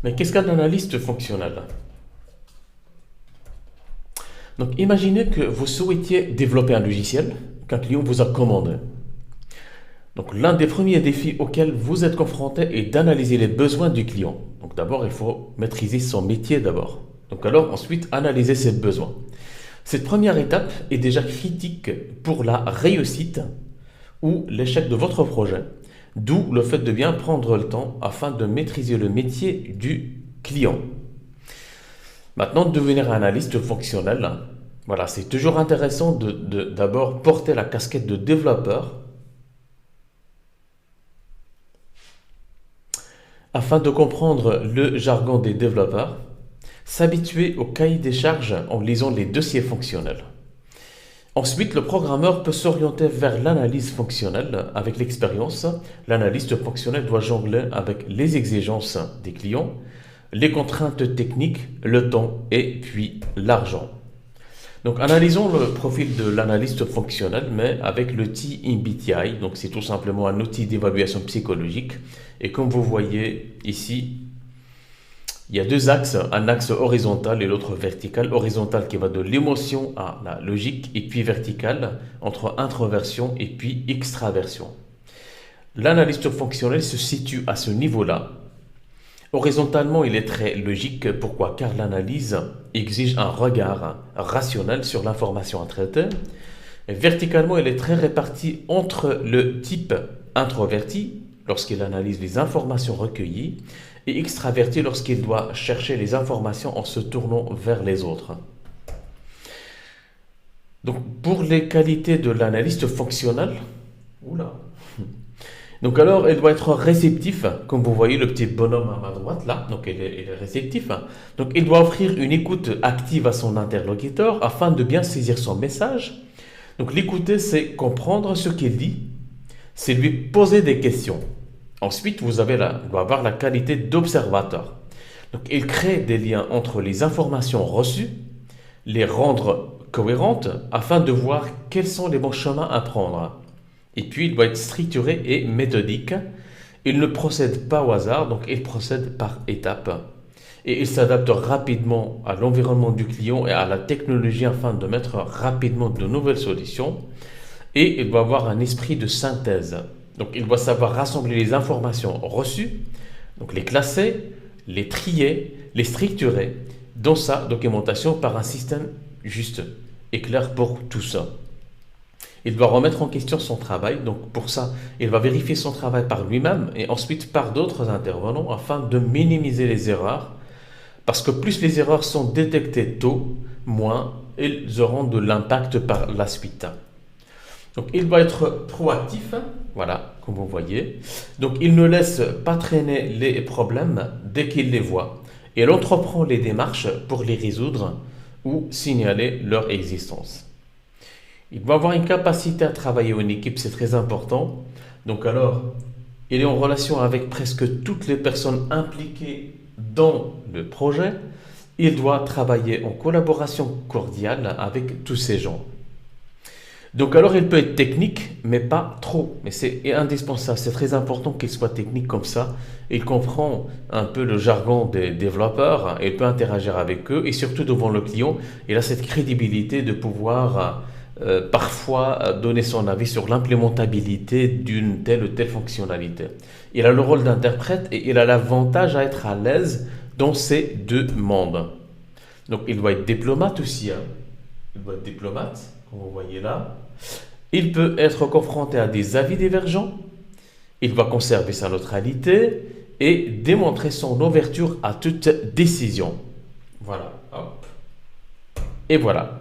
Mais qu'est-ce qu'un analyste fonctionnel? Donc, imaginez que vous souhaitiez développer un logiciel qu'un client vous a commandé. Donc, l'un des premiers défis auxquels vous êtes confronté est d'analyser les besoins du client. Donc, d'abord, il faut maîtriser son métier d'abord. Donc, alors, ensuite, analyser ses besoins. Cette première étape est déjà critique pour la réussite ou l'échec de votre projet, d'où le fait de bien prendre le temps afin de maîtriser le métier du client. Maintenant, devenir analyste fonctionnel, voilà, c'est toujours intéressant d'abord porter la casquette de développeur afin de comprendre le jargon des développeurs, s'habituer au cahier des charges en lisant les dossiers fonctionnels. Ensuite, le programmeur peut s'orienter vers l'analyse fonctionnelle avec l'expérience. L'analyste fonctionnel doit jongler avec les exigences des clients, les contraintes techniques, le temps et puis l'argent. Donc, analysons le profil de l'analyste fonctionnel, mais avec l'outil MBTI. Donc, c'est tout simplement un outil d'évaluation psychologique. Et comme vous voyez ici, il y a deux axes, un axe horizontal et l'autre vertical. Horizontal qui va de l'émotion à la logique, et puis vertical entre introversion et puis extraversion. L'analyste fonctionnel se situe à ce niveau-là. Horizontalement, il est très logique. Pourquoi? Car l'analyse exige un regard rationnel sur l'information à traiter. Et verticalement, il est très réparti entre le type introverti, lorsqu'il analyse les informations recueillies, et extraverti lorsqu'il doit chercher les informations en se tournant vers les autres. Donc, pour les qualités de l'analyste fonctionnel, oula. Donc alors, il doit être réceptif, comme vous voyez le petit bonhomme à ma droite là, donc il est réceptif. Donc il doit offrir une écoute active à son interlocuteur afin de bien saisir son message. Donc l'écouter, c'est comprendre ce qu'il dit, c'est lui poser des questions. Ensuite, il doit avoir la qualité d'observateur. Donc il crée des liens entre les informations reçues, les rendre cohérentes afin de voir quels sont les bons chemins à prendre. Et puis, il doit être structuré et méthodique. Il ne procède pas au hasard, donc il procède par étapes. Et il s'adapte rapidement à l'environnement du client et à la technologie afin de mettre rapidement de nouvelles solutions. Et il doit avoir un esprit de synthèse. Donc, il doit savoir rassembler les informations reçues, donc les classer, les trier, les structurer dans sa documentation par un système juste et clair pour tout ça. Il doit remettre en question son travail, donc pour ça, il va vérifier son travail par lui-même et ensuite par d'autres intervenants afin de minimiser les erreurs. Parce que plus les erreurs sont détectées tôt, moins elles auront de l'impact par la suite. Donc il doit être proactif, voilà, comme vous voyez. Donc il ne laisse pas traîner les problèmes dès qu'il les voit. Et il entreprend les démarches pour les résoudre ou signaler leur existence. Il doit avoir une capacité à travailler en équipe, c'est très important. Donc alors, il est en relation avec presque toutes les personnes impliquées dans le projet. Il doit travailler en collaboration cordiale avec tous ces gens. Donc alors, il peut être technique, mais pas trop. Mais c'est indispensable, c'est très important qu'il soit technique comme ça. Il comprend un peu le jargon des développeurs, il peut interagir avec eux et surtout devant le client, il a cette crédibilité de pouvoir parfois donner son avis sur l'implémentabilité d'une telle ou telle fonctionnalité. Il a le rôle d'interprète et il a l'avantage à être à l'aise dans ces deux mondes. Donc il doit être diplomate aussi, hein. Il doit être diplomate, comme vous voyez là. Il peut être confronté à des avis divergents. Il doit conserver sa neutralité et démontrer son ouverture à toute décision. Voilà. Hop. Et voilà.